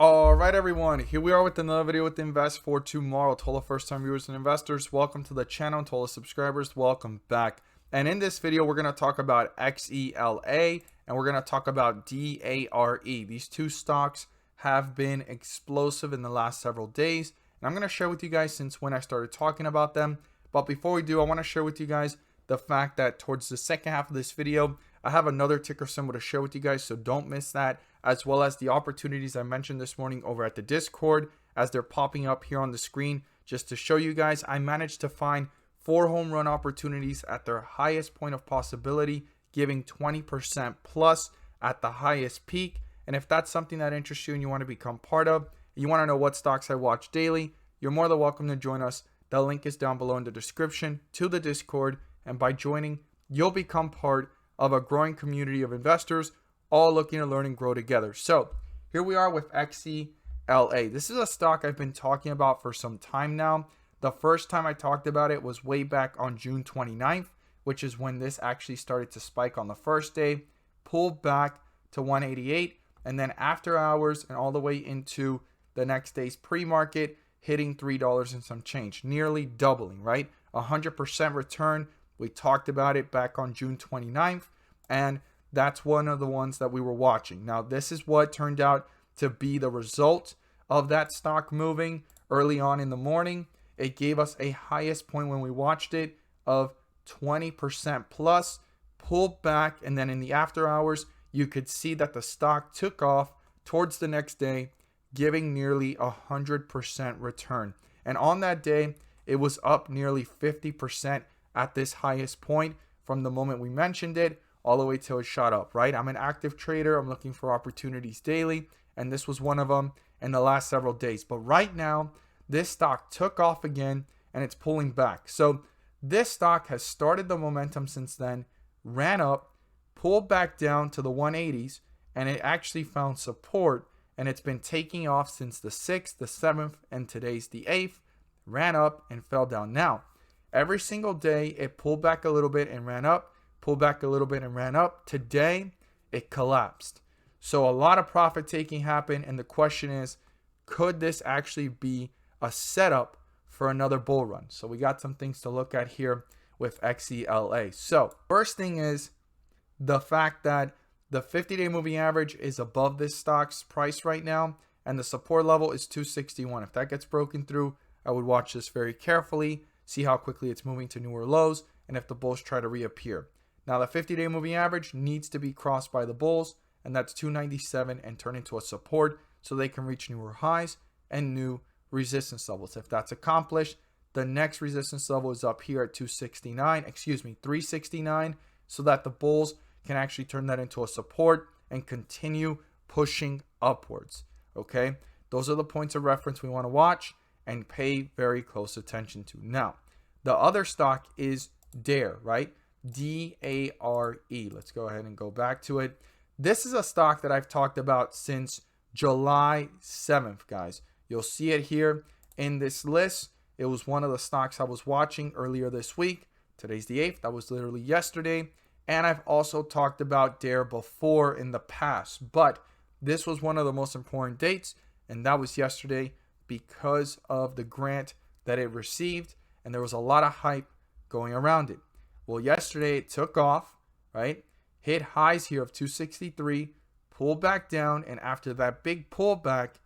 All right, everyone, here we are with another video with Invest for Tomorrow. To all the first time viewers and investors, welcome to the channel. To all the subscribers, welcome back. And in this video, we're going to talk about XELA and we're going to talk about DARE. These two stocks have been explosive in the last several days. And I'm going to share with you guys since when I started talking about them. But before we do, I want to share with you guys the fact that towards the second half of this video, I have another ticker symbol to share with you guys, so don't miss that, as well as the opportunities I mentioned this morning over at the Discord as they're popping up here on the screen. Just to show you guys, I managed to find 4 home run opportunities at their highest point of possibility, giving 20% plus at the highest peak. And if that's something that interests you and you want to become part of, you want to know what stocks I watch daily, you're more than welcome to join us. The link is down below in the description to the Discord, and by joining, you'll become part of a growing community of investors all looking to learn and grow together. So here we are with XELA. This is a stock I've been talking about for some time now. The first time I talked about it was way back on June 29th, which is when this actually started to spike on the first day, pulled back to 188, and then after hours and all the way into the next day's pre-market, hitting $3 and some change, nearly doubling, right? 100% return. We talked about it back on June 29th, and that's one of the ones that we were watching. Now, this is what turned out to be the result of that stock moving early on in the morning. It gave us a highest point when we watched it of 20% plus, pulled back, and then in the after hours, you could see that the stock took off towards the next day, giving nearly 100% return. And on that day, it was up nearly 50% at this highest point from the moment we mentioned it all the way till it shot up, right? I'm an active trader. I'm looking for opportunities daily, and this was one of them in the last several days. But right now, this stock took off again, and it's pulling back. So this stock has started the momentum since then, ran up, pulled back down to the 180s, and it actually found support, and it's been taking off since the 6th, the 7th, and today's the 8th, ran up and fell down. Now, every single day, it pulled back a little bit and ran up, pulled back a little bit and ran up. Today, it collapsed. So a lot of profit taking happened, and the question is, could this actually be a setup for another bull run? So we got some things to look at here with XELA. So first thing is the fact that the 50-day moving average is above this stock's price right now, and the support level is 261. If that gets broken through, I would watch this very carefully, see how quickly it's moving to newer lows, and if the bulls try to reappear. Now, the 50-day moving average needs to be crossed by the bulls, and that's 297, and turn into a support so they can reach newer highs and new resistance levels. If that's accomplished, the next resistance level is up here at 369, so that the bulls can actually turn that into a support and continue pushing upwards. Okay, those are the points of reference we want to watch and pay very close attention to. Now, the other stock is DARE, right? DARE. Let's go ahead and go back to it. This is a stock that I've talked about since July 7th, guys. You'll see it here in this list. It was one of the stocks I was watching earlier this week. Today's the 8th. That was literally yesterday. And I've also talked about DARE before in the past, but this was one of the most important dates, and that was yesterday because of the grant that it received, and there was a lot of hype going around it. Well, yesterday it took off, right? Hit highs here of 263, pulled back down, and after that big pullback,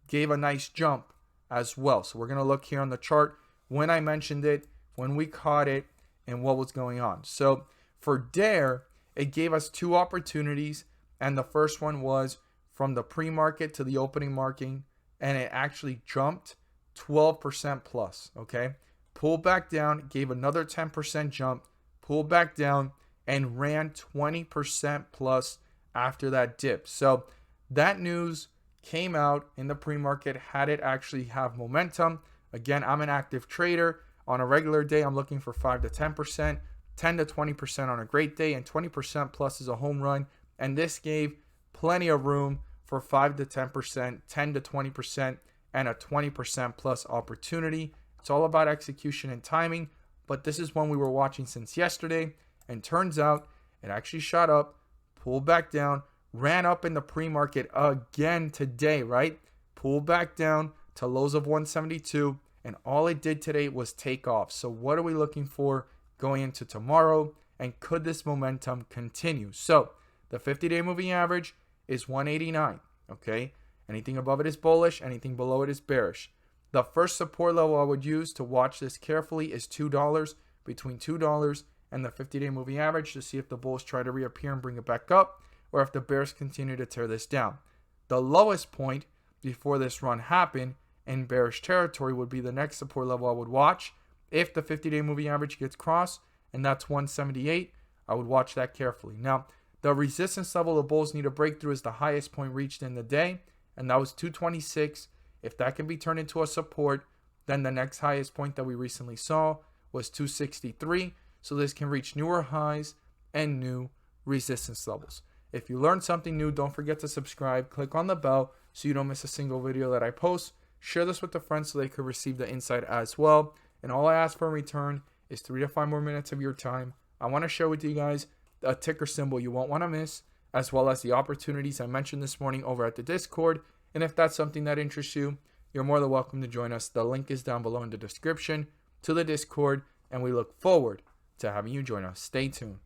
gave a nice jump as well. So we're going to look here on the chart when I mentioned it, when we caught it, and what was going on. So for DARE, it gave us 2 opportunities, and the first one was from the pre-market to the opening marking, and it actually jumped 12% plus, okay? Pulled back down, gave another 10% jump, pulled back down, and ran 20% plus after that dip. So that news came out in the pre-market, had it actually have momentum. Again, I'm an active trader. On a regular day, I'm looking for 5 to 10%, 10 to 20% on a great day, and 20% plus is a home run. And this gave plenty of room for 5 to 10%, 10 to 20%, and a 20% plus opportunity. It's all about execution and timing, but this is one we were watching since yesterday, and turns out it actually shot up, pulled back down, ran up in the pre-market again today, right? pulled back down to lows of 172, and all it did today was take off. So what are we looking for going into tomorrow, and could this momentum continue? So the 50-day moving average is 189, okay? Anything above it is bullish, anything below it is bearish. The first support level I would use to watch this carefully is $2, between $2 and the 50-day moving average, to see if the bulls try to reappear and bring it back up, or if the bears continue to tear this down. The lowest point before this run happened in bearish territory would be the next support level I would watch. If the 50-day moving average gets crossed, and that's 178, I would watch that carefully. Now, the resistance level the bulls need to break through is the highest point reached in the day, and that was 226. If that can be turned into a support, then the next highest point that we recently saw was 263. So this can reach newer highs and new resistance levels. If you learned something new, don't forget to subscribe. Click on the bell so you don't miss a single video that I post. Share this with a friend so they could receive the insight as well. And all I ask for in return is 3 to 5 more minutes of your time. I want to share with you guys a ticker symbol you won't want to miss, as well as the opportunities I mentioned this morning over at the Discord. And if that's something that interests you, you're more than welcome to join us. The link is down below in the description to the Discord, and we look forward to having you join us. Stay tuned.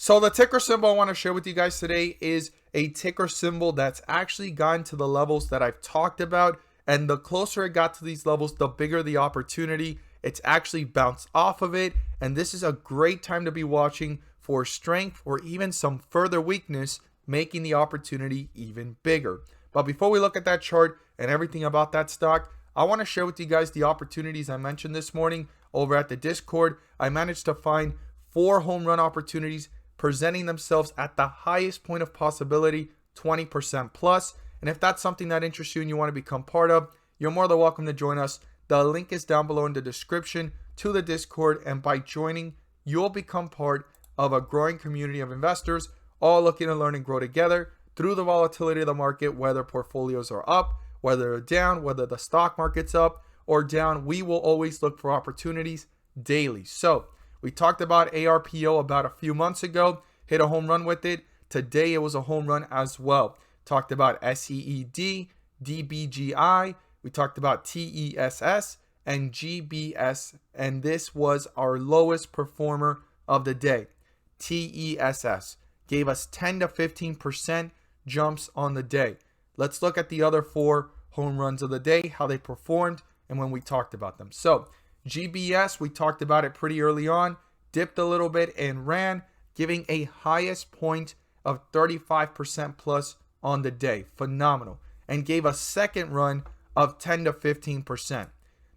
So the ticker symbol I want to share with you guys today is a ticker symbol that's actually gotten to the levels that I've talked about. And the closer it got to these levels, the bigger the opportunity. It's actually bounced off of it. And this is a great time to be watching for strength or even some further weakness, making the opportunity even bigger. But before we look at that chart and everything about that stock, I want to share with you guys the opportunities I mentioned this morning over at the Discord. I managed to find 4 home run opportunities presenting themselves at the highest point of possibility, 20% plus. And if that's something that interests you and you want to become part of, you're more than welcome to join us. The link is down below in the description to the Discord. And by joining, you'll become part of a growing community of investors, all looking to learn and grow together through the volatility of the market, whether portfolios are up, whether they're down, whether the stock market's up or down. We will always look for opportunities daily. So we talked about ARPO about a few months ago, hit a home run with it. Today it was a home run as well. Talked about SEED, DBGI. We talked about TESS and GBS, and this was our lowest performer of the day. TESS gave us 10 to 15% jumps on the day. Let's look at the other 4 home runs of the day, how they performed, and when we talked about them. So GBS, we talked about it pretty early on, dipped a little bit and ran, giving a highest point of 35% plus on the day. Phenomenal. And gave a second run of 10 to 15%.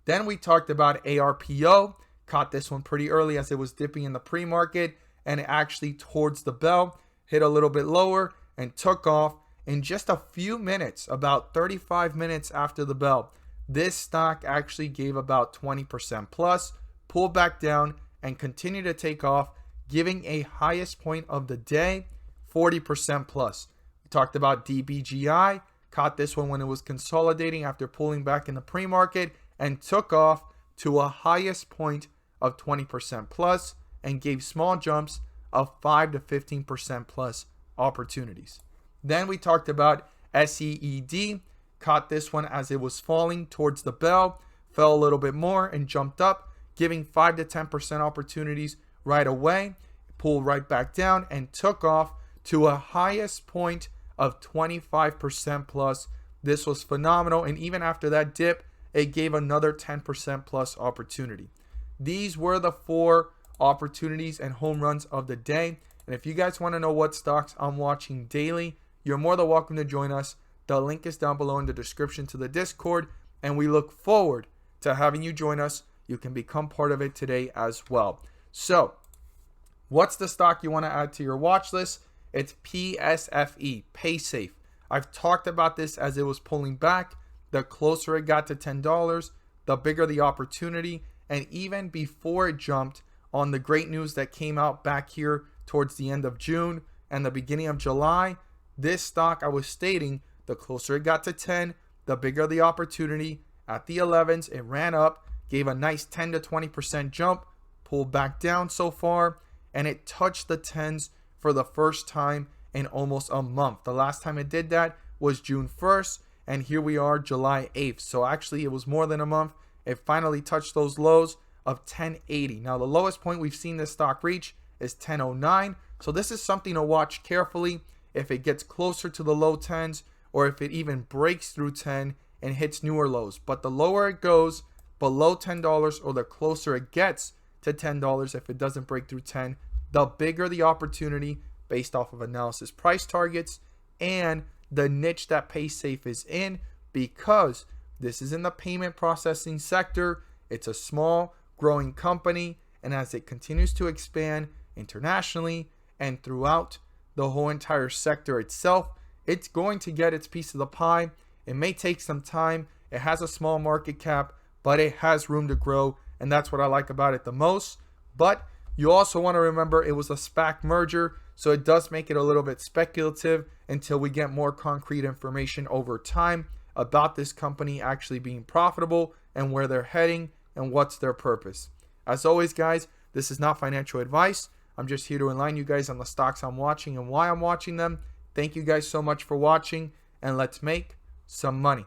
Then we talked about ARPO, caught this one pretty early as it was dipping in the pre-market, and it actually towards the bell, hit a little bit lower and took off in just a few minutes, about 35 minutes after the bell. This stock actually gave about 20% plus, pulled back down and continued to take off, giving a highest point of the day, 40% plus. We talked about DBGI, caught this one when it was consolidating after pulling back in the pre-market and took off to a highest point of 20% plus and gave small jumps of 5 to 15% plus opportunities. Then we talked about SEED, caught this one as it was falling towards the bell, fell a little bit more and jumped up, giving 5 to 10% opportunities right away, pulled right back down and took off to a highest point of 25% plus. This was phenomenal, and even after that dip, it gave another 10% plus opportunity. These were the 4 opportunities and home runs of the day. And if you guys want to know what stocks I'm watching daily, you're more than welcome to join us. The link is down below in the description to the Discord, and we look forward to having you join us. You can become part of it today as well. So, what's the stock you want to add to your watch list? It's PSFE, PaySafe. I've talked about this as it was pulling back. The closer it got to $10, the bigger the opportunity. And even before it jumped on the great news that came out back here towards the end of June and the beginning of July, this stock I was stating, the closer it got to 10, the bigger the opportunity. At the 11s, it ran up, gave a nice 10 to 20% jump, pulled back down so far, and it touched the 10s for the first time in almost a month. The last time it did that was June 1st, and here we are July 8th. So actually it was more than a month. It finally touched those lows of 1080. Now the lowest point we've seen this stock reach is 1009. So this is something to watch carefully if it gets closer to the low 10s, or if it even breaks through 10 and hits newer lows. But the lower it goes below $10, or the closer it gets to $10, if it doesn't break through 10, the bigger the opportunity based off of analysis price targets and the niche that PaySafe is in, because this is in the payment processing sector. It's a small growing company, and as it continues to expand internationally and throughout the whole entire sector itself, it's going to get its piece of the pie. It may take some time. It has a small market cap, but it has room to grow, and that's what I like about it the most. But you also want to remember it was a SPAC merger, so it does make it a little bit speculative until we get more concrete information over time about this company actually being profitable and where they're heading and what's their purpose. As always, guys, this is not financial advice. I'm just here to enlighten you guys on the stocks I'm watching and why I'm watching them. Thank you guys so much for watching, and let's make some money.